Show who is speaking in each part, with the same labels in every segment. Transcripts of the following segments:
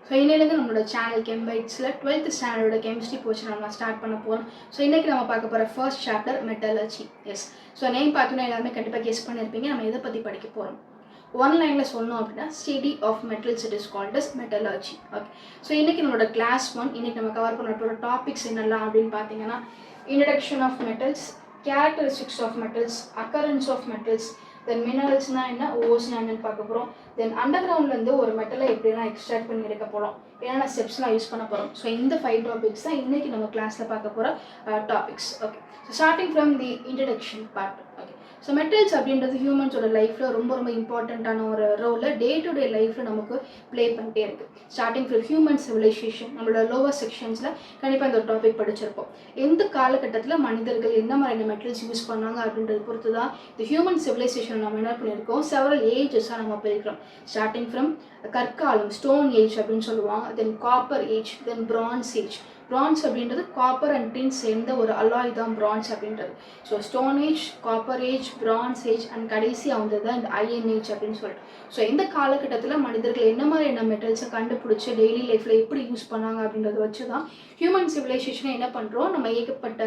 Speaker 1: So இன்னையிலேருந்து நம்மளோட channel கெம்பைட்ஸில் 12th ஸ்டாண்டர்டோட கெமிஸ்ட்ரி போர்ஷன் நம்ம ஸ்டார்ட் பண்ண போகிறோம். ஸோ இன்றைக்கி நம்ம பார்க்க போகிற first chapter metallurgy. Yes, so name பார்த்தோன்னா எல்லாருமே கண்டிப்பாக கெஸ் பண்ணியிருப்பீங்க. நம்ம எதை பற்றி படிக்க போகிறோம்? ஒன் லைனில் சொல்லணும் அப்படின்னா study of metals it is called as metallurgy. Okay, so இன்றைக்கி நம்மளோட கிளாஸ் 1 இன்றைக்கி நம்ம கவர் பண்ணுற டாபிக்ஸ் என்னெல்லாம் அப்படின்னு பார்த்தீங்கன்னா introduction of metals, characteristics of metals, occurrence of metals, then மினரல்ஸ்னால் என்ன, ஓஸ்னா என்னன்னு பார்க்க போகிறோம். தென் அண்டர் கிரவுண்ட்லேருந்து ஒரு மெட்டலை எப்படிலாம் எக்ஸ்ட்ராக்ட் பண்ணி எடுக்க போகிறோம், என்னென்ன ஸ்டெப்ஸ்லாம் யூஸ் பண்ண போகிறோம். ஸோ இந்த 5 டாபிக்ஸ் தான் இன்றைக்கி நம்ம கிளாஸில் பார்க்க போகிற topics. Okay, so starting from the introduction part. Okay, so metals அப்படின்றது ஹியூமன்ஸோட லைஃப்பில் ரொம்ப ரொம்ப இம்பார்ட்டண்ட்டான ஒரு ரோலில் டே டு டே லைஃப்பில் நமக்கு ப்ளே பண்ணிட்டே இருக்குது. ஸ்டார்டிங் ஃப்ரம் ஹியூமன் சிவிலைசேஷன், நம்மளோட லோவர் செக்ஷன்ஸில் கண்டிப்பாக இந்த ஒரு டாபிக் படிச்சிருப்போம். எந்த காலகட்டத்தில் மனிதர்கள் என்ன மாதிரியான மெட்டல்ஸ் யூஸ் பண்ணாங்க அப்படின்றது பொறுத்து தான் இந்த ஹியூமன் சிவிலைசேஷன் நம்ம என்ன பண்ணியிருக்கோம், செவரல் ஏஜஸாக நம்ம பிரிக்கிறோம். ஸ்டார்டிங் ஃப்ரம் கற்காலம், ஸ்டோன் ஏஜ் அப்படின்னு சொல்லுவாங்க, தென் காப்பர் ஏஜ், தென் பிரான்ஸ் ஏஜ். பிரான்ஸ் அப்படின்றது காப்பர் அண்ட் டின் சேர்ந்த ஒரு அலாய் தான் பிரான்ஸ் அப்படின்றது. So stone age, copper age, France age and கடைசியாக வந்தது தான் இந்த அயன் ஏஜ் அப்படின்னு சொல்லிட்டு. ஸோ இந்த காலகட்டத்தில் மனிதர்கள் என்ன மாதிரியான மெட்டல்ஸை கண்டுபிடிச்சி டெய்லி லைஃப்பில் எப்படி யூஸ் பண்ணாங்க அப்படின்றத வச்சு தான் ஹியூமன் சிவிலைசேஷனை என்ன பண்ணுறோம், நம்ம ஏகப்பட்ட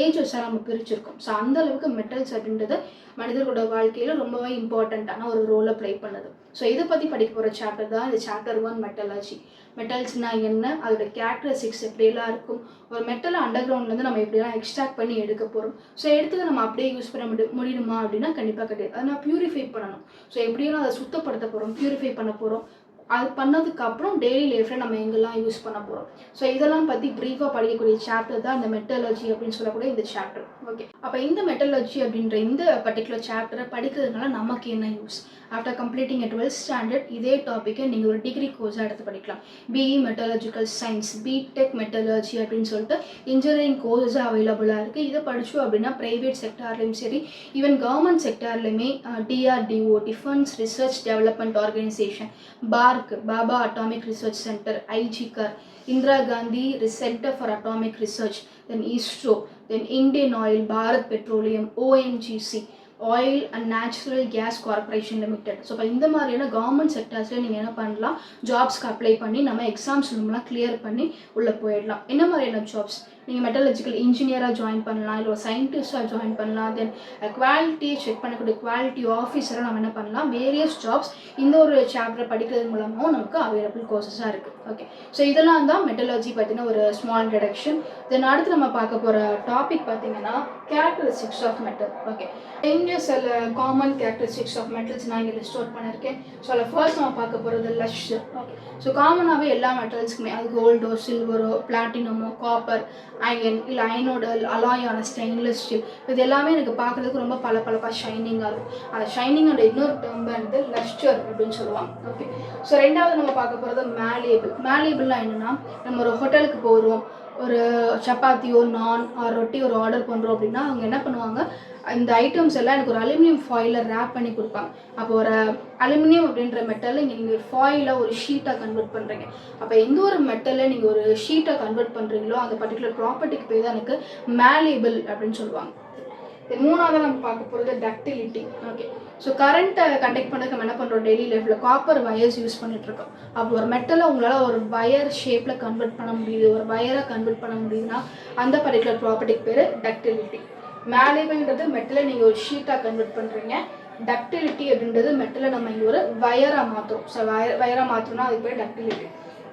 Speaker 1: ஏஜஸாக நம்ம பிரிச்சிருக்கோம். ஸோ அந்த அளவுக்கு மெட்டல்ஸ் அப்படின்றது மனிதர்களோட வாழ்க்கையில் ரொம்பவே இம்பார்ட்டண்ட்டான ஒரு ரோலை ப்ளே பண்ணுது. ஸோ இதை பற்றி படிக்க போகிற சாப்டர் தான் இந்த சாப்டர் 1 மெட்டலர்ஜி. மெட்டல்ஸ்னால் என்ன, அதோட கேரக்டரிஸ்டிக்ஸ் எப்படியெல்லாம் இருக்கும், ஒரு மெட்டலை அண்டர் கிரவுண்ட்லேருந்து நம்ம எப்படியெல்லாம் எக்ஸ்ட்ராக்ட் பண்ணி எடுக்க போகிறோம். ஸோ எடுத்ததை நம்ம அப்படியே யூஸ் பண்ண முடியுமா அப்படின்னா கண்டிப்பாக கிடையாது. அதை நான் ப்யூரிஃபை பண்ணணும். ஸோ எப்படியும் அதை சுத்தப்படுத்த போகிறோம், ப்யூரிஃபை பண்ண போகிறோம். அது பண்ணதுக்கப்புறம் டெய்லி லைஃப்பில் நம்ம எங்கெல்லாம் யூஸ் பண்ண போகிறோம். ஸோ இதெல்லாம் பற்றி ப்ரீஃபாக படிக்கக்கூடிய சாப்டர் தான் இந்த மெட்டலர்ஜி அப்படின்னு சொல்லக்கூடிய இந்த சாப்டர். ஓகே, அப்போ இந்த மெட்டலர்ஜி அப்படின்ற இந்த பர்டிகுலர் சாப்டரை படிக்கிறதுனால நமக்கு என்ன use? After completing 12th standard இதே டாப்பிக்கை நீங்கள் ஒரு டிகிரி கோர்ஸாக எடுத்து படிக்கலாம். BE metallurgical science, BTech metallurgy அப்படின்னு சொல்லிட்டு இன்ஜினியரிங் கோர்ஸாக அவைலபிளாக இருக்குது. இதை படித்தோம் அப்படின்னா ப்ரைவேட் செக்டார்லேயும் சரி, ஈவன் கவர்மெண்ட் செக்டார்லையுமே DRDO, defence research development organisation, Bhabha atomic research centre, IGCAR, Indira Gandhi centre for atomic research, then ISRO, then Indian oil, Bharat petroleum, ONGC, oil and natural gas corporation limited. So இப்போ இந்த மாதிரியான கவர்மெண்ட் செக்டர்ஸில் நீங்கள் என்ன பண்ணலாம், ஜாப்ஸ்க்கு apply பண்ணி நம்ம exams ரூம்லாம் கிளியர் பண்ணி உள்ளே போயிடலாம். என்ன மாதிரியான ஜாப்ஸ்? நீங்கள் மெட்டலர்ஜிக்கல் இன்ஜினியராக ஜாயின் பண்ணலாம், இல்லை ஒரு சயின்டிஸ்டாக ஜாயின் பண்ணலாம். தென் குவாலிட்டியை செக் பண்ணக்கூடிய குவாலிட்டி ஆஃபீஸராக நம்ம என்ன பண்ணலாம், வேரியஸ் ஜாப்ஸ் இந்த ஒரு சாப்டரை படிக்கிறது மூலமாகவும் நமக்கு அவைலபிள் கோர்சஸாக இருக்குது. ஓகே, ஸோ இதெல்லாம் தான் மெட்டலர்ஜி பற்றின ஒரு ஸ்மால் இன்ட்ரடக்ஷன். தென் அடுத்து நம்ம பார்க்க போகிற டாபிக் பார்த்தீங்கன்னா கேரக்டரிஸ்டிக்ஸ் ஆஃப் மெட்டல். ஓகே, இங்கே சில காமன் கேரக்டரிஸ்டிக்ஸ் ஆஃப் மெட்டல்ஸ் நான் இங்கே லிஸ்ட் அவுட் பண்ணியிருக்கேன். ஸோ அதில் ஃபர்ஸ்ட் நம்ம பார்க்க போகிறது லஷ்ஷர். ஓகே, ஸோ காமனாகவே எல்லா மெட்டல்ஸுக்குமே, அது கோல்டோ, சில்வரோ, பிளாட்டினமோ, காப்பர், அயன், இல்லை அயனோட அலாயான ஸ்டெயின்லெஸ் ஸ்டீல், இது எல்லாமே எனக்கு பார்க்குறதுக்கு ரொம்ப பளபளப்பாக ஷைனிங்காக இருக்கும். அந்த ஷைனிங்கோட இன்னொரு டேர்ம் வந்து லஷ்டர் அப்படின்னு சொல்லுவாங்க. ஓகே, ஸோ ரெண்டாவது நம்ம பார்க்க போகிறது மேலியபிள். மேலியபிள்னால் என்னென்னா, நம்ம ஒரு ஹோட்டலுக்கு போகிறோம், ஒரு சப்பாத்தியோ நான் ரொட்டி ஒரு ஆர்டர் பண்ணுறோம் அப்படின்னா அவங்க என்ன பண்ணுவாங்க, இந்த ஐட்டம்ஸ் எல்லாம் எனக்கு ஒரு அலுமினியம் ஃபாயிலில் ரேப் பண்ணி கொடுப்பாங்க. அப்போ ஒரு அலுமினியம் அப்படின்ற மெட்டலில் நீங்கள் ஒரு ஃபாயிலை ஒரு ஷீட்டாக கன்வெர்ட் பண்ணுறீங்க. அப்போ எந்த ஒரு மெட்டலில் நீங்கள் ஒரு ஷீட்டாக கன்வெர்ட் பண்ணுறீங்களோ அந்த பர்டிகுலர் ப்ராப்பர்ட்டிக்கு பேர் தான் எனக்கு மேலியபிள் அப்படின்னு சொல்லுவாங்க. மூணாவது நம்ம பார்க்க போகிறது டக்டிலிட்டி. ஓகே, ஸோ கரண்ட்டை கண்டக்ட் பண்ணுறதுக்கு நம்ம என்ன பண்ணுறோம், டெய்லி லைஃப்பில் காப்பர் வயர்ஸ் யூஸ் பண்ணிகிட்ருக்கோம். அப்போ ஒரு மெட்டலை உங்களால் ஒரு வயர் ஷேப்பில் கன்வெர்ட் பண்ண முடியுது, ஒரு வயரை கன்வெர்ட் பண்ண முடியுதுன்னா அந்த பர்டிகுலர் ப்ராப்பர்ட்டிக்கு பேர் டக்டிலிட்டி. மேலியபிள்ன்றது மெட்டலை நீங்கள் ஒரு ஷீட்டாக கன்வெர்ட் பண்ணுறீங்க. டக்டிலிட்டி அப்படின்றது மெட்டலை நம்ம இங்கே ஒரு வயராக மாற்றுறோம். ஸோ வயராக மாற்றோம்னா அதுக்கு பேர் டக்டிலிட்டி.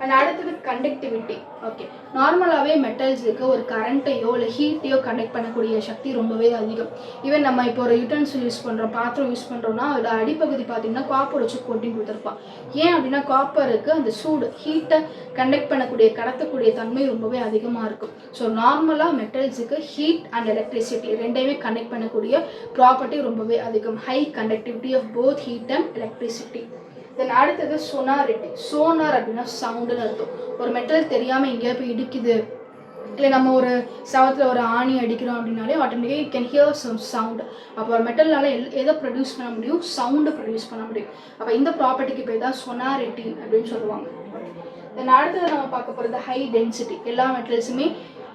Speaker 1: அண்ட் அடுத்தது கண்டக்டிவிட்டி. ஓகே, நார்மலாகவே மெட்டல்ஸுக்கு ஒரு கரண்ட்டையோ இல்லை ஹீட்டையோ கண்டக்ட் பண்ணக்கூடிய சக்தி ரொம்பவே அதிகம். ஈவன் நம்ம இப்போ ஒரு யூட்டன்சில் யூஸ் பண்ணுறோம், பாத்திரம் யூஸ் பண்ணுறோம்னா அதோட அடிப்பகுதி பார்த்திங்கன்னா காப்பர் வச்சு கோட்டிங் கொடுத்துருப்பான். ஏன் அப்படின்னா காப்பருக்கு அந்த சூடு, ஹீட்டை கண்டக்ட் பண்ணக்கூடிய, கடத்தக்கூடிய தன்மை ரொம்பவே அதிகமாக இருக்கும். ஸோ நார்மலாக மெட்டல்ஸுக்கு ஹீட் அண்ட் எலக்ட்ரிசிட்டி ரெண்டையுமே கண்டக்ட் பண்ணக்கூடிய ப்ராப்பர்ட்டி ரொம்பவே அதிகம். High conductivity of both heat and electricity. Then அடுத்தது சொனாரிட்டி. சோனார் அப்படின்னா சவுண்டுன்னு அர்த்தம். ஒரு மெட்டல் தெரியாமல் எங்கேயா போய் இடிக்குது, இல்லை நம்ம ஒரு சவத்தில் ஒரு ஆணி அடிக்கிறோம் அப்படின்னாலே ஆட்டோமேட்டிக்காக you can hear some sound. அப்போ ஒரு மெட்டல்னால எதை ப்ரொடியூஸ் பண்ண முடியும், சவுண்டு ப்ரொடியூஸ் பண்ண முடியும். அப்போ இந்த ப்ராப்பர்ட்டிக்கு பேர் தான் சொனாரிட்டி அப்படின்னு சொல்லுவாங்க. தென் அடுத்தது நம்ம பார்க்க போகிறது ஹை டென்சிட்டி. எல்லா மெட்டல்ஸுமே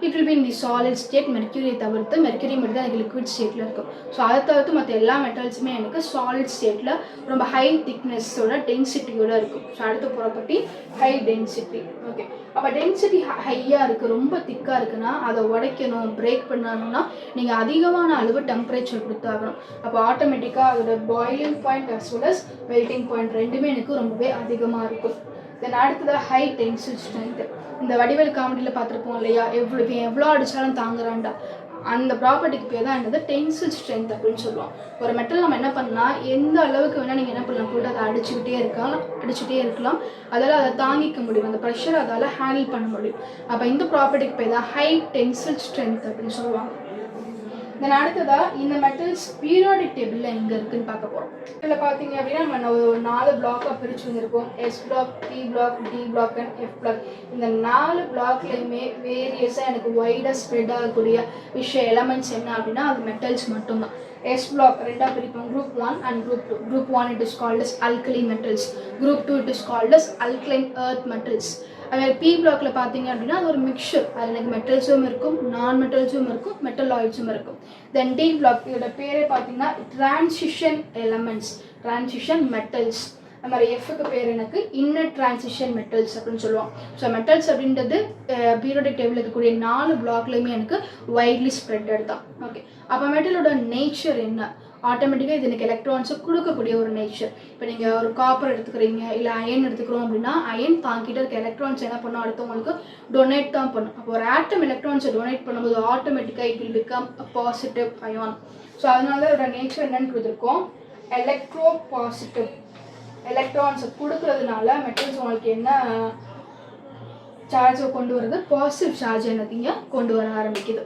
Speaker 1: it will be in the solid state. மெர்க்யூரியை தவிர்த்து, மெர்க்யூரி மட்டும் தான் எனக்கு லிக்விட் ஸ்டேட்டில் இருக்கும். ஸோ அதை தவிர்த்து மற்ற எல்லா மெட்டல்ஸுமே எனக்கு சாலிட் ஸ்டேட்டில் ரொம்ப ஹை திக்னஸோட டென்சிட்டியோடு இருக்கும். ஸோ அடுத்த ப்ராப்பர்ட்டி ஹை டென்சிட்டி. ஓகே, அப்போ டென்சிட்டி ஹையாக இருக்குது, ரொம்ப திக்காக இருக்குன்னா அதை உடைக்கணும், பிரேக் பண்ணணும்னா நீங்கள் அதிகமான அளவு டெம்பரேச்சர் கொடுத்தாகணும். அப்போ ஆட்டோமேட்டிக்காக அதோட boiling point as well as melting point ரெண்டுமே எனக்கு ரொம்பவே அதிகமாக இருக்கும். தென் அடுத்ததாக ஹை டென்சில் ஸ்ட்ரென்த். இந்த வடிவேல் காமெடியில் பார்த்துருப்போம் இல்லையா, எவ்வளோ அடித்தாலும் தாங்குறான்டா, அந்த ப்ராப்பர்ட்டிக்கு பேர் தான் என்னது டென்சில் ஸ்ட்ரென்த் அப்படின்னு சொல்லுவோம். ஒரு மெட்டல் நம்ம என்ன பண்ணால் எந்த அளவுக்கு வேணால் நீங்கள் என்ன பண்ணலாம், போட்டு அதை அடிச்சுக்கிட்டே இருக்கலாம், அதால் அதை தாங்கிக்க முடியும், அந்த ப்ரெஷர் அதால் ஹேண்டில் பண்ண முடியும். அப்போ இந்த ப்ராப்பர்ட்டிக்கு பேர் தான் ஹை டென்சில் ஸ்ட்ரென்த் அப்படின்னு சொல்லுவாங்க. தென் அடுத்ததாக இந்த மெட்டல்ஸ் பீரியாடிக் டேபிளில் எங்கே இருக்குதுன்னு பார்க்க போகிறோம். இதில் பார்த்தீங்க அப்படின்னா நம்ம ஒரு 4 பிளாக்காக பிரித்து வந்திருக்கோம். S block, p block, d block and f block. இந்த 4 பிளாக்லேயுமே வேரியஸாக எனக்கு வைடாக ஸ்ப்ரெட் ஆகக்கூடிய எலமெண்ட்ஸ் என்ன அப்படின்னா அது மெட்டல்ஸ் மட்டும்தான். எஸ் பிளாக் ரெண்டாக பிரிப்போம், group 1 and group 2. Group 1 it is called as alkali metals, group 2 it is called as alkaline earth metals. அதில் பி பிளாக்கில் பார்த்தீங்க அப்படின்னா அது ஒரு மிக்சர், அதில் எனக்கு மெட்டல்ஸும் இருக்கும், நான் மெட்டல்ஸும் இருக்கும், மெட்டலாய்ட்ஸும் இருக்கும். தென் டி பிளாக், இதோட பேரே பார்த்தீங்கன்னா டிரான்சிஷன் எலமெண்ட்ஸ், டிரான்சிஷன் மெட்டல்ஸ். அது மாதிரி எஃப்க்கு பேர் எனக்கு இன்னர் டிரான்சிஷன் மெட்டல்ஸ் அப்படின்னு சொல்லுவோம். ஸோ மெட்டல்ஸ் அப்படின்றது பீரியாடிக் டேபிள் இருக்கக்கூடிய 4 பிளாக்லேயுமே எனக்கு வைட்லி ஸ்ப்ரெட்டட் தான். ஓகே, அப்போ மெட்டலோட நேச்சர் என்ன, ஆட்டோமேட்டிக்காக இது எனக்கு எலக்ட்ரான்ஸை கொடுக்கக்கூடிய ஒரு நேச்சர். இப்போ நீங்கள் ஒரு காப்பர் எடுத்துக்கிறீங்க, இல்லை அயன் எடுத்துக்கிறோம் அப்படின்னா அயன் தாங்கிட்ட இருக்க எலக்ட்ரான்ஸ் என்ன பண்ணும், அடுத்தவங்களுக்கு டொனேட் தான் பண்ணும். அப்போ ஒரு ஆட்டம் எலக்ட்ரான்ஸை டொனேட் பண்ணும்போது ஆட்டோமேட்டிக்காக it will become a positive ion. So அதனால இதோட நேச்சர் என்னன்னு கொடுத்துருக்கோம், எலக்ட்ரோ பாசிட்டிவ். எலக்ட்ரான்ஸை கொடுக்கறதுனால மெட்டல்ஸ் உங்களுக்கு என்ன சார்ஜை கொண்டு வருது, பாசிட்டிவ் சார்ஜ் என்னத்தையும் கொண்டு வர ஆரம்பிக்குது.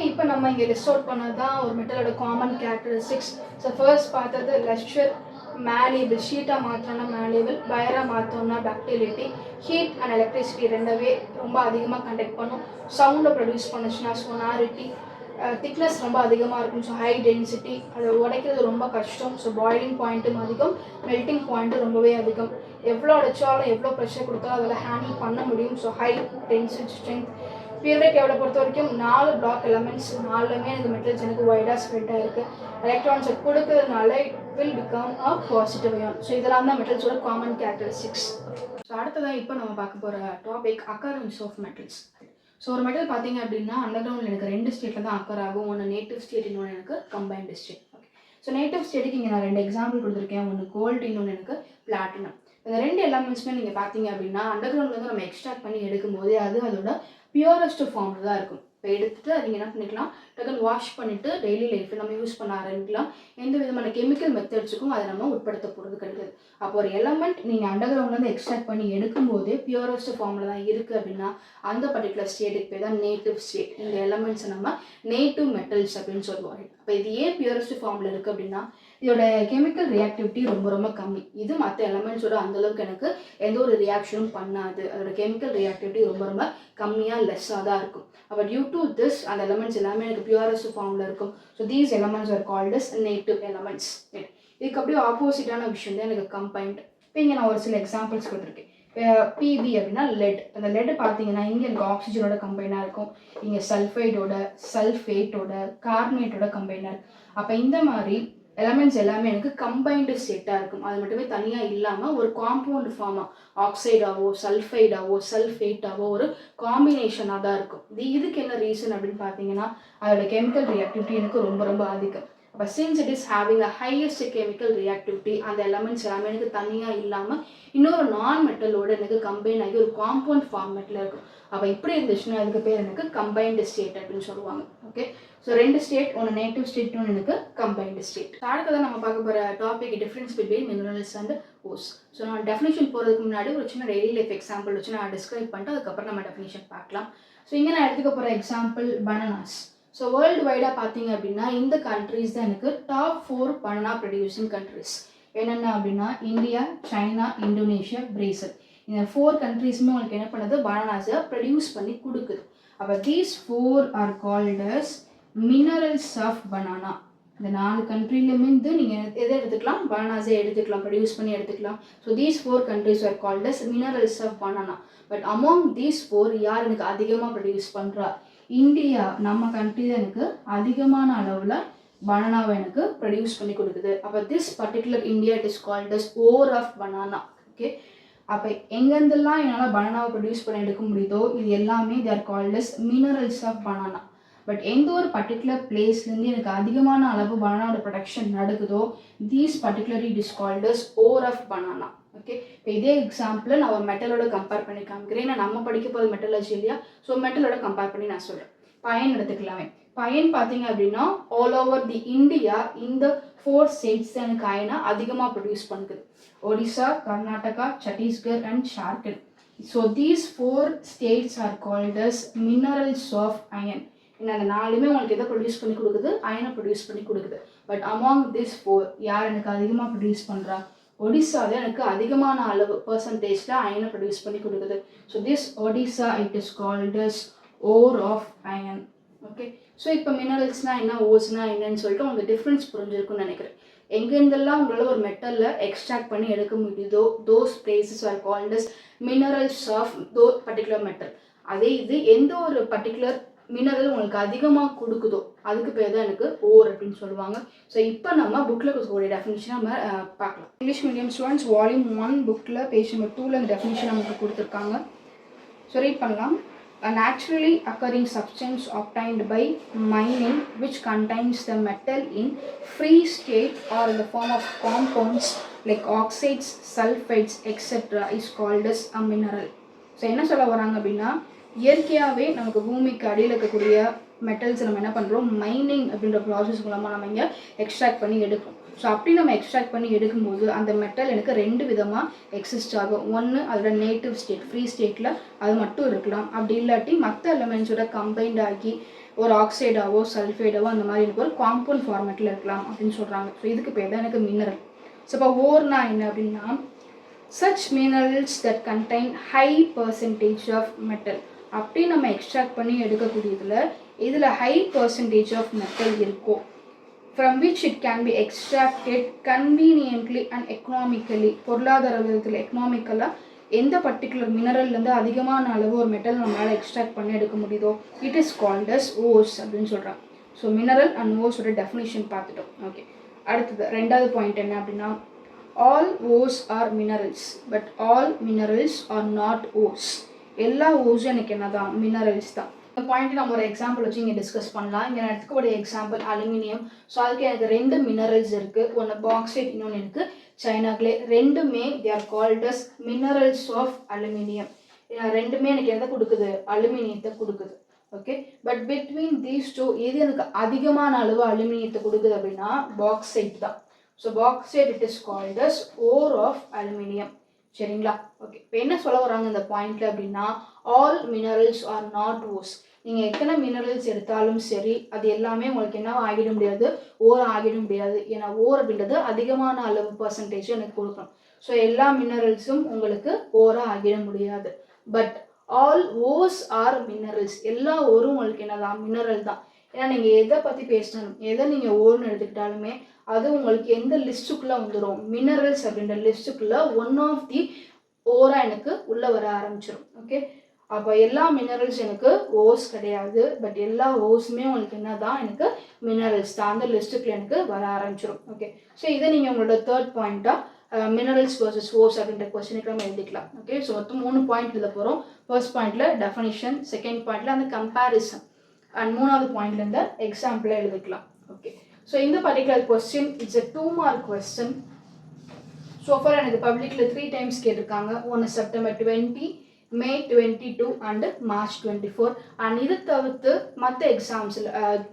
Speaker 1: இப்போ நம்ம இங்கே லிஸ்ட் அவுட் பண்ணது தான் ஒரு மெட்டலோட காமன் கேரக்டரிஸ்டிக்ஸ். ஸோ ஃபர்ஸ்ட் பார்த்தது லெஸ்டர், மேலியபிள், ஷீட்டாக மாற்றோம்னா மேலியபிள், பயராக மாற்றோம்னா டக்டிலிட்டி. ஹீட் அண்ட் எலக்ட்ரிசிட்டி ரெண்டவே ரொம்ப அதிகமாக கண்டக்ட் பண்ணும். சவுண்டை ப்ரொடியூஸ் பண்ணுச்சுன்னா சொனாரிட்டி. திக்னஸ் ரொம்ப அதிகமாக இருக்கும், ஸோ ஹை டென்சிட்டி. அதை உடைக்கிறது ரொம்ப கஷ்டம், ஸோ பாயிலிங் பாயிண்ட்டும் அதிகம், மெல்டிங் பாயிண்ட்டும் ரொம்பவே அதிகம். எவ்வளோ அடித்தாலும் எவ்வளோ ப்ரெஷர் கொடுத்தாலும் அதில் ஹேண்டில் பண்ண முடியும், so high density strength. Periodic டேபிளை பொறுத்த வரைக்கும் 4 பிளாக் எலமெண்ட்ஸ், 4மே எனக்கு மெட்டல்ஸ் எனக்கு வைடாக ஸ்ப்ரெட்டாக இருக்குது. எலக்ட்ரான்ஸை கொடுக்கறதுனால it will become a positive ion. So இதெல்லாம் தான் மெட்டல்ஸோட காமன் கேரக்டரிஸ்டிக்ஸ். ஸோ அடுத்ததான் இப்போ நம்ம பார்க்க போகிற topic occurrence of metals. So ஒரு மெட்டல் பார்த்தீங்க அப்படின்னா அண்டர் கிரவுண்டில் எனக்கு 2 ஸ்டேட்டில் தான் அக்கர் ஆகும். ஒன்று நேட்டிவ் ஸ்டேட், இன்னொன்று எனக்கு combined state. Okay, so native ஸ்டேட்டுக்கு இங்கே நான் 2 எக்ஸாம்பிள் கொடுத்துருக்கேன், ஒன்று கோல்டு, இன்னொன்று எனக்கு பிளாட்டினம். இந்த 2 எலமெண்ட்ஸுமே நீங்கள் பார்த்தீங்க அப்படின்னா அண்டர் கிரவுண்ட்லேருந்து நம்ம எக்ஸ்ட்ராக்ட் பண்ணி எடுக்கும்போது அது அதோட பியூரஸ்ட் ஃபார்மில் தான் இருக்கும். இப்போ எடுத்துகிட்டு நீங்கள் என்ன பண்ணிக்கலாம், டக்குன்னு வாஷ் பண்ணிவிட்டு டெய்லி லைஃப்பில் நம்ம யூஸ் பண்ண ஆரம்பிக்கலாம். எந்த விதமான கெமிக்கல் மெத்தட்ஸுக்கும் அதை நம்ம உட்படுத்த போகிறது கிடையாது. அப்போ ஒரு எலமெண்ட் நீங்கள் அண்டர் கிரவுண்ட்லேருந்து எக்ஸ்ட்ராக்ட் பண்ணி எடுக்கும்போதே பியூரஸ்ட் ஃபார்மில் தான் இருக்குது அப்படின்னா அந்த பர்டிகுலர் ஸ்டேட்டுக்கு பேர் தான் நேட்டிவ் ஸ்டேட். இந்த எலமெண்ட்ஸை நம்ம நேட்டிவ் மெட்டல்ஸ் அப்படின்னு சொல்லுவாங்க. அப்போ இது ஏன் பியூரஸ்ட் ஃபார்மில் இருக்குது அப்படின்னா இதோட கெமிக்கல் ரியாக்டிவிட்டி ரொம்ப ரொம்ப கம்மி. இது மற்ற எலமெண்ட்ஸோட அந்தளவுக்கு எனக்கு எந்த ஒரு ரியாக்ஷனும் பண்ணாது. அதோட கெமிக்கல் ரியாக்டிவிட்டி ரொம்ப ரொம்ப கம்மியாக லெஸ்ஸாக தான் இருக்கும். அப்போ டியூ டு திஸ் அந்த எலமெண்ட்ஸ் எல்லாமே எனக்கு பியூரஸ்ட் ஃபார்மில் இருக்கும். So these elements are called as native elements. இதுக்கு அப்படியே ஆப்போசிட்டான விஷயம் தான் எனக்கு கம்பைன்ட். இப்போ இங்கே நான் ஒரு சில எக்ஸாம்பிள்ஸ் கொடுத்துருக்கேன். பிபி அப்படின்னா லெட். அந்த லெட் பார்த்தீங்கன்னா இங்கே எனக்கு ஆக்சிஜனோட கம்பைனாக இருக்கும், இங்கே சல்ஃபைடோட, சல்ஃபேட்டோட, கார்பனேட்டோட கம்பைனாக இருக்கும். அப்போ இந்த மாதிரி எலமெண்ட்ஸ் எல்லாமே எனக்கு கம்பைன்டு ஸ்டேட்டாக இருக்கும். அது மட்டுமே தனியாக இல்லாமல் ஒரு காம்பவுண்ட் ஃபார்மாக ஆக்சைடாவோ சல்ஃபைடாவோ சல்ஃபேட்டாவோ ஒரு காம்பினேஷனாக தான் இருக்கும். இதுக்கு என்ன ரீசன் அப்படின்னு பார்த்தீங்கன்னா அதோட கெமிக்கல் ரியாக்டிவிட்டி எனக்கு ரொம்ப ரொம்ப அதிகம். அப்போ since it is having a highest chemical reactivity அந்த எலமெண்ட்ஸ் எல்லாமே எனக்கு தனியாக இல்லாமல் இன்னொரு நான் மெட்டலோடு எனக்கு கம்பைன் ஆகி ஒரு காம்பவுண்ட் ஃபார்மேட்டில் இருக்கும். அப்போ இப்படி இருந்துச்சுன்னா அதுக்கு பேர் எனக்கு கம்பைன்டு ஸ்டேட் அப்படின்னு சொல்லுவாங்க. ஓகே, ஸோ 2 ஸ்டேட், ஒன்று நேட்டிவ் ஸ்டேட், ஒன்று எனக்கு கம்பைன்டு ஸ்டேட். அடுத்ததான் நம்ம பார்க்க போகிற topic difference between minerals and hose. So நான் டெஃபினேஷன் போகிறதுக்கு முன்னாடி ஒரு சின்ன டெய்லி லைஃப் எக்ஸாம்பிள் வச்சு நான் டிஸ்கிரைப் பண்ணிட்டு அதுக்கப்புறம் நம்ம டெஃபினேஷன் பார்க்கலாம். ஸோ இங்கே நான் எடுத்துக்க போகிற எக்ஸாம்பிள் பனானாஸ். ஸோ வேர்ல்டு வைடாக பார்த்தீங்க அப்படின்னா இந்த கண்ட்ரீஸ் தான் எனக்கு டாப் 4 பனானா ப்ரொடியூசிங் கண்ட்ரிஸ். என்னென்ன அப்படின்னா இந்தியா, சைனா, இந்தோனேஷியா, பிரேசில். இந்த 4 கண்ட்ரீஸுமே உங்களுக்கு என்ன பண்ணுது, பனானாஸை ப்ரொடியூஸ் பண்ணி கொடுக்குது. அப்போ these 4 are called as minerals of banana. இந்த 4 கண்ட்ரிலையுமே வந்து நீங்கள் எதை எடுத்துக்கலாம், பனானாஸை எடுத்துக்கலாம், ப்ரொடியூஸ் பண்ணி எடுத்துக்கலாம். So these 4 countries are called as minerals of banana. But among these 4 யார் எனக்கு அதிகமாக ப்ரொடியூஸ் பண்ணுறா, இந்தியா நம்ம கண்ட்ரி தான் எனக்கு அதிகமான அளவில் பனானாவை எனக்கு ப்ரொடியூஸ் பண்ணி கொடுக்குது. அப்போ this particular India it is called as ore of banana. Okay, அப்போ எங்கேருந்தெல்லாம் என்னால் பனானாவை ப்ரொடியூஸ் பண்ணி எடுக்க முடியுதோ இது எல்லாமே they are called as minerals of banana. But எந்த ஒரு பர்டிகுலர் பிளேஸ்லேருந்து எனக்கு அதிகமான அளவு பனானாவோட ப்ரொடக்ஷன் நடக்குதோ these particular it is called as ore of banana. Okay, இப்போ இதே எக்ஸாம்பிள் நான் ஒரு மெட்டலோட கம்பேர் பண்ணி காமிக்கிறேன். ஏன்னா நம்ம படிக்க போகிறது மெட்டலர்ஜி இல்லையா, ஸோ மெட்டலோட கம்பேர் பண்ணி நான் சொல்கிறேன். பயன் எடுத்துக்கலாமே. பயன் பார்த்தீங்க அப்படின்னா ஆல் ஓவர் தி இந்தியா இந்த 4 ஸ்டேட்ஸ் எனக்கு அயனை அதிகமாக ப்ரொடியூஸ் பண்ணுது. Odisha, Karnataka, Chhattisgarh and Jharkhand. So these 4 states are called as minerals of iron. ஏன்னா அந்த 4மே உங்களுக்கு எதை ப்ரொடியூஸ் பண்ணி கொடுக்குது, அயனை ப்ரொடியூஸ் பண்ணி கொடுக்குது. பட் அமாங் திஸ் 4 யார் எனக்கு அதிகமாக ப்ரொடியூஸ் பண்ணுறா, ஒடிசாவில் எனக்கு அதிகமான அளவு பர்சன்டேஜில் அயனை ப்ரொடியூஸ் பண்ணி கொடுக்குது. So this Odisha it is called as ore of iron. Okay, so இப்போ மினரல்ஸ்னால் என்ன, ஓஸ்னால் என்னன்னு சொல்லிட்டு உங்களுக்கு டிஃப்ரென்ஸ் புரிஞ்சிருக்குன்னு நினைக்கிறேன். எங்கேருந்தெல்லாம் உங்களால் ஒரு மெட்டலில் எக்ஸ்ட்ராக்ட் பண்ணி எடுக்க முடியுதோ those places are called as minerals of that particular metal. அதே இது எந்த ஒரு பர்டிகுலர் மினரல் உங்களுக்கு அதிகமாக கொடுக்குதோ அதுக்கு பேர் தான் எனக்கு ஓர் அப்படின்னு சொல்லுவாங்க. ஸோ இப்போ நம்ம புக்கில் கொடுக்கக்கூடிய டெஃபினிஷன் நம்ம பார்க்கலாம். இங்கிலீஷ் மீடியம் ஸ்டூடெண்ட்ஸ் வால்யூம் 1 புக்கில் பேஜ் நம்பர் 2ல் அந்த டெஃபினிஷன் நமக்கு கொடுத்துருக்காங்க. ஸோ ரீட் பண்ணலாம். A naturally occurring substance obtained by mining which contains the metal in free state or in the form of compounds like oxides, sulfides, etc. is called as a mineral. So என்ன சொல்ல வராங்க அப்படின்னா, இயற்கையாகவே நமக்கு பூமிக்கு அடியில் இருக்கக்கூடிய மெட்டல்ஸ் நம்ம என்ன பண்ணுறோம், மைனிங் அப்படின்ற ப்ராசஸ் மூலமாக நம்ம இங்கே எக்ஸ்ட்ராக்ட் பண்ணி எடுக்கிறோம். ஸோ அப்படி நம்ம எக்ஸ்ட்ராக்ட் பண்ணி எடுக்கும்போது அந்த மெட்டல் எனக்கு 2 விதமாக எக்ஸிஸ்ட் ஆகும். ஒன்று அதோட நேட்டிவ் ஸ்டேட் ஃப்ரீ ஸ்டேட்டில் அது மட்டும் இருக்கலாம். அப்படி இல்லாட்டி மற்ற எலிமெண்ட்ஸோட கம்பைண்ட் ஆகி ஒரு ஆக்சைடாவோ சல்ஃபைடாவோ அந்த மாதிரி எனக்கு ஒரு காம்பவுண்ட் ஃபார்மேட்டில் இருக்கலாம் அப்படின்னு சொல்கிறாங்க. ஸோ இதுக்கு பேர் தான் எனக்கு மினரல். ஸோ இப்போ ஓர்னா என்ன அப்படின்னா, such minerals that contain high percentage of metal. அப்படி நம்ம எக்ஸ்ட்ராக்ட் பண்ணி எடுக்கக்கூடியதில் இதில் ஹை பர்சன்டேஜ் ஆஃப் மெட்டல் இருக்கும். from which it can be extracted conveniently and economically. பொருளாதார விதத்தில் எக்கனாமிக்கலாக எந்த பர்டிகுலர் மினரல்லேருந்து அதிகமான அளவு ஒரு மெட்டல் நம்மளால் எக்ஸ்ட்ராக்ட் பண்ணி எடுக்க முடியுதோ it is called as ores அப்படின்னு சொல்கிறாங்க. ஸோ மினரல் அண்ட் ஓஸோட டெஃபினிஷன் பார்த்துட்டோம். ஓகே, அடுத்தது 2வது பாயிண்ட் என்ன அப்படின்னா, all ores are minerals but all minerals are not ores. எல்லா ஓஸும் எனக்கு என்ன தான், மினரல்ஸ் தான். இந்த பாயிண்ட் நம்ம ஒரு எக்ஸாம்பிள் வச்சு இங்கே டிஸ்கஸ் பண்ணலாம். இங்கே நான் எடுத்துக்கூடிய எக்ஸாம்பிள் அலுமினியம். ஸோ அதுக்கு எனக்கு 2 மினரல்ஸ் இருக்குது. ஒன்று பாக்சைட், இன்னொன்று எனக்கு சைனாக்லே. ரெண்டுமே they are called as minerals of aluminium. ரெண்டுமே எனக்கு எதை கொடுக்குது, அலுமினியத்தை கொடுக்குது. ஓகே, பட் பிட்வீன் தீஸ் 2 எது எனக்கு அதிகமான அளவு அலுமினியத்தை கொடுக்குது அப்படின்னா பாக்சைட் தான். So bauxite it is called as ore of aluminium. சரிங்களா? ஓகே, இப்போ என்ன சொல்ல வராங்க இந்த பாயிண்ட்ல அப்படின்னா, all minerals are not ores. நீங்கள் எத்தனை மினரல்ஸ் எடுத்தாலும் சரி அது எல்லாமே உங்களுக்கு என்ன ஆகிட முடியாது, ஓர் ஆகிட முடியாது. ஏன்னா ஓர் அப்படின்றது அதிகமான அளவு பர்சன்டேஜ் எனக்கு கொடுக்கணும். ஸோ எல்லா மினரல்ஸும் உங்களுக்கு ஓராக ஆகிட முடியாது. But all ores are minerals. எல்லா ஓரும் உங்களுக்கு என்னதான், மினரல் தான். ஏன்னா நீங்கள் எதை பற்றி பேசினாலும் எதை நீங்கள் ஓர்னு எடுத்துக்கிட்டாலுமே அது உங்களுக்கு எந்த லிஸ்ட்டுக்குள்ளே வந்துடும், மினரல்ஸ் அப்படின்ற லிஸ்ட்டுக்குள்ளே ஒன் ஆஃப் தி ஓராக எனக்கு உள்ளே வர ஆரம்பிச்சிடும். ஓகே, அப்போ எல்லா மினரல்ஸ் எனக்கு ஓஸ் கிடையாது. பட் எல்லா ஓஸுமே உங்களுக்கு என்ன தான், எனக்கு மினரல்ஸ் தான். அந்த லிஸ்ட்டுக்குள்ள எனக்கு வர ஆரம்பிச்சிடும். ஓகே, ஸோ இதை நீங்கள் உங்களோட 3rd பாயிண்ட்டாக மினரல்ஸ் வர்சஸ் ஓஸ் அப்படின்ற கொஸ்டினுக்கு நம்ம எழுதிக்கலாம். ஓகே, ஸோ மொத்தம் 3 பாயிண்ட் எழுத போகிறோம். ஃபர்ஸ்ட் பாயிண்ட்ல டெஃபினிஷன், செகண்ட் பாயிண்ட்ல அந்த கம்பேரிசன், அண்ட் 3வது பாயிண்ட்ல இந்த எக்ஸாம்பிளை எழுதிக்கலாம். ஓகே, ஸோ இந்த particular question it's a 2 mark question. So for எனக்கு பப்ளிக்கில் 3 times கேட்டிருக்காங்க. ஒன்று September 20, May 22 and March 24. And இது தவிர்த்து மற்ற எக்ஸாம்ஸில்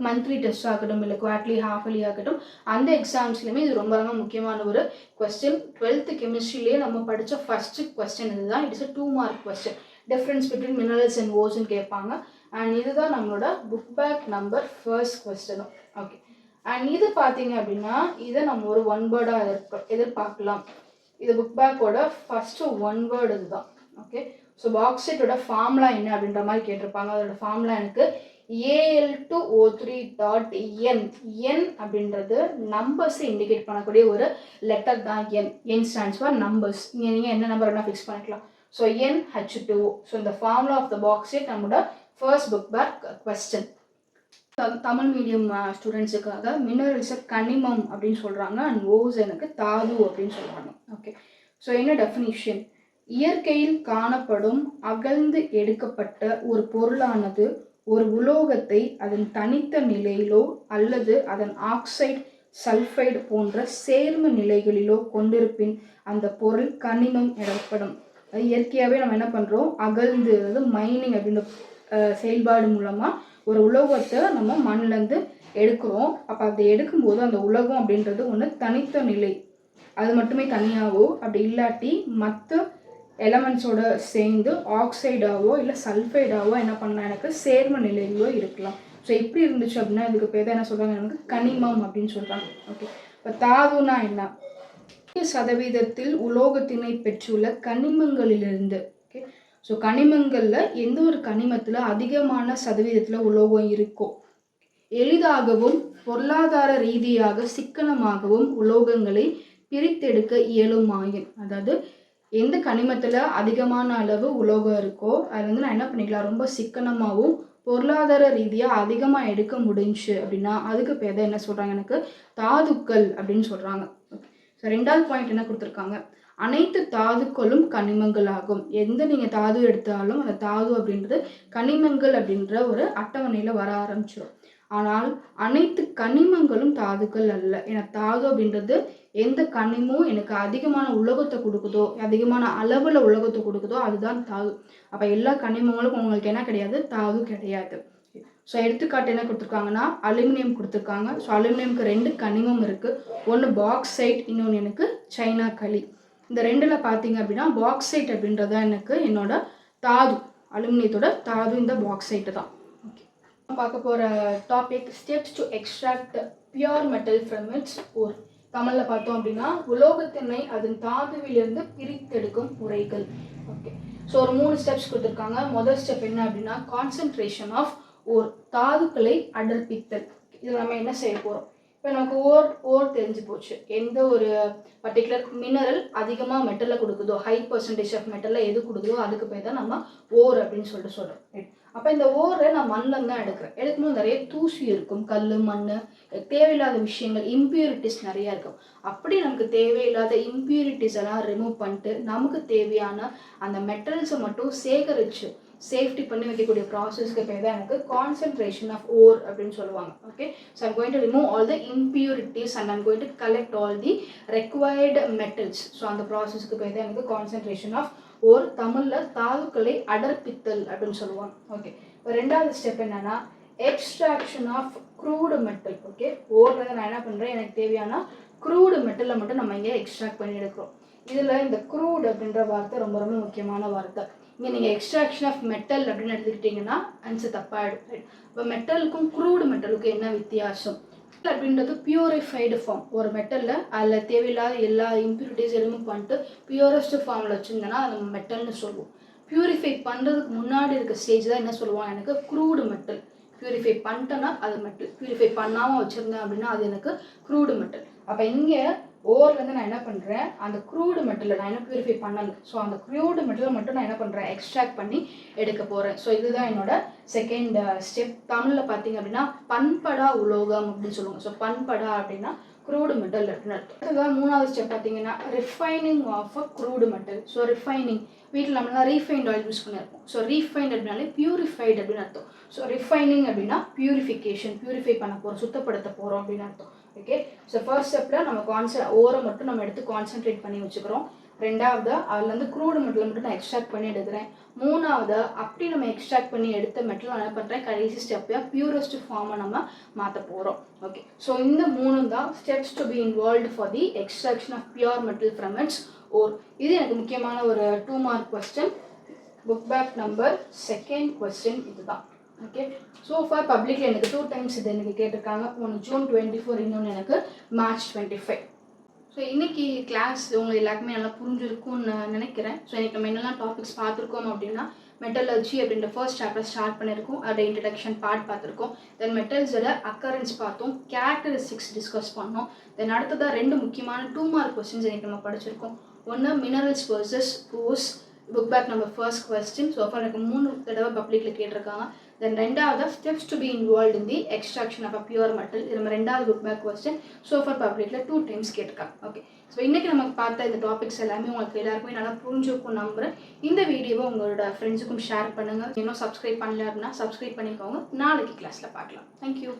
Speaker 1: மந்த்லி டெஸ்ட் ஆகட்டும் இல்லை குவார்ட்லி ஹாஃப்லி ஆகட்டும் அந்த எக்ஸாம்ஸ்லையுமே இது ரொம்ப ரொம்ப முக்கியமான ஒரு கொஸ்டின். 12th கெமிஸ்ட்ரிலேயே நம்ம படித்த ஃபஸ்ட்டு கொஸ்டின் இதுதான். It's a 2 mark question. Difference between minerals and ஓஸ்ன்னு கேட்பாங்க. அண்ட் இதுதான் நம்மளோட புக் பேக் நம்பர் ஃபர்ஸ்ட் கொஸ்டினும். ஓகே, அண்ட் இது பார்த்தீங்க அப்படின்னா இதை நம்ம ஒரு 1 வேர்டாக எதிர்பார்க்கலாம். இது புக் பேக்கோட ஃபஸ்ட்டு 1 வேர்டு இதுதான். ஓகே, ஸோ பாக்சைட்டோட ஃபார்முலா என்ன அப்படின்ற மாதிரி கேட்டிருப்பாங்க. அதோட ஃபார்முலா எனக்கு Al2O3.N. N அப்படின்றது நம்பர்ஸை இண்டிகேட் பண்ணக்கூடிய ஒரு லெட்டர் தான் N. N stands for numbers. இங்கே நீங்கள் என்ன நம்பர் வேணால் ஃபிக்ஸ் பண்ணிக்கலாம். So NH2O. ஸோ இந்த ஃபார்முலா ஆஃப் த பாக்சைட் நம்மளோட first book back question. Tamil medium ஸ்டூடெண்ட்ஸுக்காக மினரல்ஸை கனிமம் அப்படின்னு சொல்கிறாங்க அண்ட் ஓசனுக்கு தாது அப்படின்னு சொல்கிறாங்க. ஓகே, ஸோ என்ன டெஃபினிஷன்? இயற்கையில் காணப்படும் அகழ்ந்து எடுக்கப்பட்ட ஒரு பொருளானது ஒரு உலோகத்தை அதன் தனித்த நிலையிலோ அல்லது அதன் ஆக்சைடு சல்ஃபைடு போன்ற சேர்ம நிலைகளிலோ கொண்டிருப்பின் அந்த பொருள் கனிமம் எனப்படும். அது இயற்கையாகவே நம்ம என்ன பண்ணுறோம், அகழ்ந்து, அதாவது மைனிங் அப்படின்ற செயல்பாடு மூலமாக ஒரு உலோகத்தை நம்ம மண்ணிலேருந்து எடுக்கிறோம். அப்போ அதை எடுக்கும்போது அந்த உலோகம் அப்படின்றது ஒன்று தனித்த நிலை, அது மட்டுமே தனியாகவோ அப்படி இல்லாட்டி மற்ற எலமெண்ட்ஸோட சேர்ந்து ஆக்சைடாவோ இல்லை சல்ஃபைடாவோ என்ன பண்ணலாம், எனக்கு சேர்ம நிலையிலோ இருக்கலாம். ஸோ எப்படி இருந்துச்சு அப்படின்னா இதுக்கு பேர் என்ன சொல்கிறாங்க, எனக்கு கனிமம் அப்படின்னு சொல்கிறாங்க. ஓகே, இப்போ தாதுனா என்ன? 1% உலோகத்தினை பெற்றுள்ள கனிமங்களிலிருந்து. ஓகே, ஸோ கனிமங்களில் எந்த ஒரு கனிமத்தில் அதிகமான சதவீதத்தில் உலோகம் இருக்கோ எளிதாகவும் பொருளாதார ரீதியாக சிக்கனமாகவும் உலோகங்களை பிரித்தெடுக்க இயலுமாயின், அதாவது எந்த கனிமத்தில் அதிகமான அளவு உலோகம் இருக்கோ அது நான் என்ன பண்ணிக்கலாம், ரொம்ப சிக்கனமாகவும் பொருளாதார ரீதியாக அதிகமாக எடுக்க முடிஞ்சு அப்படின்னா அதுக்கு பேர் என்ன சொல்கிறாங்க, எனக்கு தாதுக்கள் அப்படின்னு சொல்கிறாங்க. ஓகே, ஸோ ரெண்டாவது பாயிண்ட் என்ன கொடுத்துருக்காங்க, அனைத்து தாதுக்களும் கனிமங்கள் ஆகும். எந்த நீங்கள் தாது எடுத்தாலும் அந்த தாது அப்படின்றது கனிமங்கள் அப்படின்ற ஒரு அட்டவணையில் வர ஆரம்பிச்சிடும். ஆனால் அனைத்து கனிமங்களும் தாதுக்கள் அல்ல. ஏன்னா தாது அப்படின்றது எந்த கனிமும் எனக்கு அதிகமான உலோகத்தை கொடுக்குதோ, அதிகமான அளவில் உலோகத்தை கொடுக்குதோ அதுதான் தாது. அப்போ எல்லா கனிமங்களும் உங்களுக்கு என்ன கிடையாது, தாது கிடையாது. ஸோ எடுத்துக்காட்டு என்ன கொடுத்துருக்காங்கன்னா அலுமினியம் கொடுத்துருக்காங்க. ஸோ அலுமினியமுக்கு 2 கனிமம் இருக்குது, ஒன்று பாக்சைட், இன்னொன்று எனக்கு சைனா களி. இந்த ரெண்டில் பார்த்தீங்க அப்படின்னா பாக்சைட் அப்படின்றதான் எனக்கு என்னோட தாது, அலுமினியத்தோட தாது இந்த பாக்சைட்டு தான். ஓகே, பார்க்க போகிற topic steps to extract pure metal from its ore. தமிழில் பார்த்தோம் அப்படின்னா உலோகத்தினை அதன் தாதுவிலிருந்து பிரித்தெடுக்கும் முறைகள். ஓகே, ஸோ ஒரு 3 ஸ்டெப்ஸ் கொடுத்துருக்காங்க. முதல் ஸ்டெப் என்ன அப்படின்னா கான்சன்ட்ரேஷன் ஆஃப் ஓர், தாதுக்களை அடர்ப்பித்தல். இதில் நம்ம என்ன செய்ய போகிறோம், இப்போ நமக்கு ஓர் தெரிஞ்சு போச்சு. எந்த ஒரு பர்டிகுலர் மினரல் அதிகமாக மெட்டலில் கொடுக்குதோ, ஹை பர்சன்டேஜ் ஆஃப் மெட்டலில் எது கொடுக்குதோ அதுக்கு பேர் தான் நம்ம ஓர் அப்படின்னு சொல்லிட்டு சொல்கிறோம். அப்போ இந்த ஓரை நான் மண்ணில் தான் எடுக்கிறேன். எடுக்கும்போது நிறைய தூசி இருக்கும், கல், மண், தேவையில்லாத விஷயங்கள், இம்ப்யூரிட்டிஸ் நிறையா இருக்கும். அப்படி நமக்கு தேவையில்லாத இம்ப்யூரிட்டிஸ் எல்லாம் ரிமூவ் பண்ணிட்டு நமக்கு தேவையான அந்த மெட்டல்ஸை மட்டும் சேகரித்து சேஃப்டி பண்ணி வைக்கக்கூடிய ப்ராசஸ்க்கு பேர் தான் எனக்கு கான்சன்ட்ரேஷன் ஆஃப் ஓர் அப்படின்னு சொல்லுவாங்க. Okay, so I'm going to remove all the impurities and I'm going to collect all the required metals. So அந்த ப்ராசஸ்க்கு பேர் தான் எனக்கு கான்சன்ட்ரேஷன் ஆஃப் ஓர், தமிழில் தாதுக்களை அடர்ப்பித்தல் அப்படின்னு சொல்லுவாங்க. ஓகே, இப்போ ரெண்டாவது ஸ்டெப் என்னன்னா extraction of crude metal. Okay, ஓரில் நான் என்ன பண்ணுறேன், எனக்கு தேவையான க்ரூடு மெட்டலை மட்டும் நம்ம இங்கே எக்ஸ்ட்ராக்ட் பண்ணி எடுக்கிறோம். இதில் இந்த க்ரூட் அப்படின்ற வார்த்தை ரொம்ப ரொம்ப முக்கியமான வார்த்தை. இங்கே நீங்கள் எக்ஸ்ட்ராக்ஷன் ஆஃப் மெட்டல் அப்படின்னு எடுத்துக்கிட்டிங்கன்னா ஆன்சர் தப்பாகிடும். இப்போ மெட்டலுக்கும் க்ரூடு மெட்டலுக்கும் என்ன வித்தியாசம் அப்படின்றது பியூரிஃபைடு ஃபார்ம். ஒரு மெட்டலில் அதில் தேவையில்லாத எல்லா இம்ப்யூரிட்டிஸ் ரிமூவ் பண்ணிட்டு பியூரஸ்ட் ஃபார்மில் வச்சுருந்தேன்னா அது நம்ம மெட்டல்னு சொல்லுவோம். பியூரிஃபை பண்ணுறதுக்கு முன்னாடி இருக்க ஸ்டேஜ் தான் என்ன சொல்லுவாங்க, எனக்கு க்ரூடு மெட்டல். பியூரிஃபை பண்ணிட்டேன்னா அது மெட்டல், பியூரிஃபை பண்ணாமல் வச்சுருந்தேன் அப்படின்னா அது எனக்கு க்ரூடு மெட்டல். அப்போ இங்கே ஓர்லேருந்து நான் என்ன பண்ணுறேன், அந்த க்ரூடு மெட்டலை நான் என்ன பியூரிஃபை பண்ணலை. ஸோ அந்த க்ரூடு மெட்டலை மட்டும் நான் என்ன பண்ணுறேன், எக்ஸ்ட்ராக்ட் பண்ணி எடுக்க போகிறேன். ஸோ இதுதான் என்னோட செகண்ட் ஸ்டெப். தமிழில் பார்த்தீங்க அப்படின்னா பண்படா உலோகம் அப்படின்னு சொல்லுவாங்க. ஸோ பண்படா அப்படின்னா க்ரூடு மெட்டல் அப்படின்னு அர்த்தம். அதுதான் மூணாவது ஸ்டெப் பார்த்தீங்கன்னா refining of a crude metal. So refining, வீட்டில் நம்மளாம் ரீஃபைண்ட் ஆயில் யூஸ் பண்ணியிருப்போம். ஸோ ரீஃபைண்ட் அப்படின்னாலே பியூரிஃபைட் அப்படின்னு அர்த்தம். ஸோ ரிஃபைனிங் அப்படின்னா பியூரிஃபிகேஷன், பியூரிஃபை பண்ண போகிறோம், சுத்தப்படுத்த போகிறோம் அப்படின்னு அர்த்தம். ஓகே, ஸோ ஃபர்ஸ்ட் ஸ்டெப்பில் நம்ம ஓரை மட்டும் நம்ம எடுத்து கான்சென்ட்ரேட் பண்ணி வச்சுக்கிறோம். ரெண்டாவது அதுலேருந்து க்ரூடு மெட்டலை மட்டும் நான் எக்ஸ்ட்ராக்ட் பண்ணி எடுக்கிறேன். மூணாவது அப்படி நம்ம எக்ஸ்ட்ராக்ட் பண்ணி எடுத்த மெட்டல் நான் என்ன பண்ணுறேன், கடைசி ஸ்டெப்பில் பியூரஸ்ட் ஃபார்மை நம்ம மாற்ற போகிறோம். ஓகே, ஸோ இந்த 3 தான் steps to be involved for the extraction of pure metal from its ore. இது எனக்கு முக்கியமான ஒரு 2 mark question. Book back number second question இதுதான். ஓகே, ஸோ ஃபார் பப்ளிக்கில் எனக்கு 2 டைம்ஸ் இது எனக்கு கேட்டிருக்காங்க. ஒன்று ஜூன் 24, இன்னொன்று எனக்கு மார்ச் 25. ஸோ இன்றைக்கி கிளாஸ் உங்களுக்கு எல்லாருக்குமே நல்லா புரிஞ்சிருக்கும்னு நான் நினைக்கிறேன். ஸோ இன்றைக்கி நம்ம என்னெல்லாம் டாபிக்ஸ் பார்த்துருக்கோம் அப்படின்னா மெட்டலர்ஜி அப்படின்ற ஃபர்ஸ்ட் சாப்டர் ஸ்டார்ட் பண்ணியிருக்கோம், அதோட இன்ட்ரடக்ஷன் பார்ட் பார்த்துருக்கோம். தென் மெட்டல்ஸோட அக்கரன்ஸ் பார்த்தோம், கேரக்டரிஸ்டிக்ஸ் டிஸ்கஸ் பண்ணோம். தென் அடுத்ததாக 2 முக்கியமான 2 மார்க் கொஸ்டின்ஸ் இன்றைக்கி நம்ம படிச்சிருக்கோம். ஒன்று minerals versus ores, book back நம்ம ஃபர்ஸ்ட் கொஸ்டின். ஸோ ஃபார் எனக்கு 3 தடவை பப்ளிக்கில் கேட்டிருக்காங்க. தென் ரெண்டாவது steps to be involve in the extraction of a pure metal. இது நம்ம ரெண்டாவது book back question. So for பப்ளிக்கில் 2 டைம்ஸ் கேட்டிருக்காங்க. ஓகே, ஸோ இன்றைக்கி நமக்கு பார்த்த இந்த டாபிக்ஸ் எல்லாமே உங்களுக்கு எல்லாருக்குமே நல்லா புரிஞ்சுக்கும் நம்புகிறேன். இந்த வீடியோவை உங்களோட ஃப்ரெண்ட்ஸுக்கும் ஷேர் பண்ணுங்கள். இன்னும் சப்ஸ்கிரைப் பண்ணல அப்படின்னா சப்ஸ்கிரைப் பண்ணிக்கோங்க. நாளைக்கு கிளாஸில் பார்க்கலாம். தேங்க்யூ.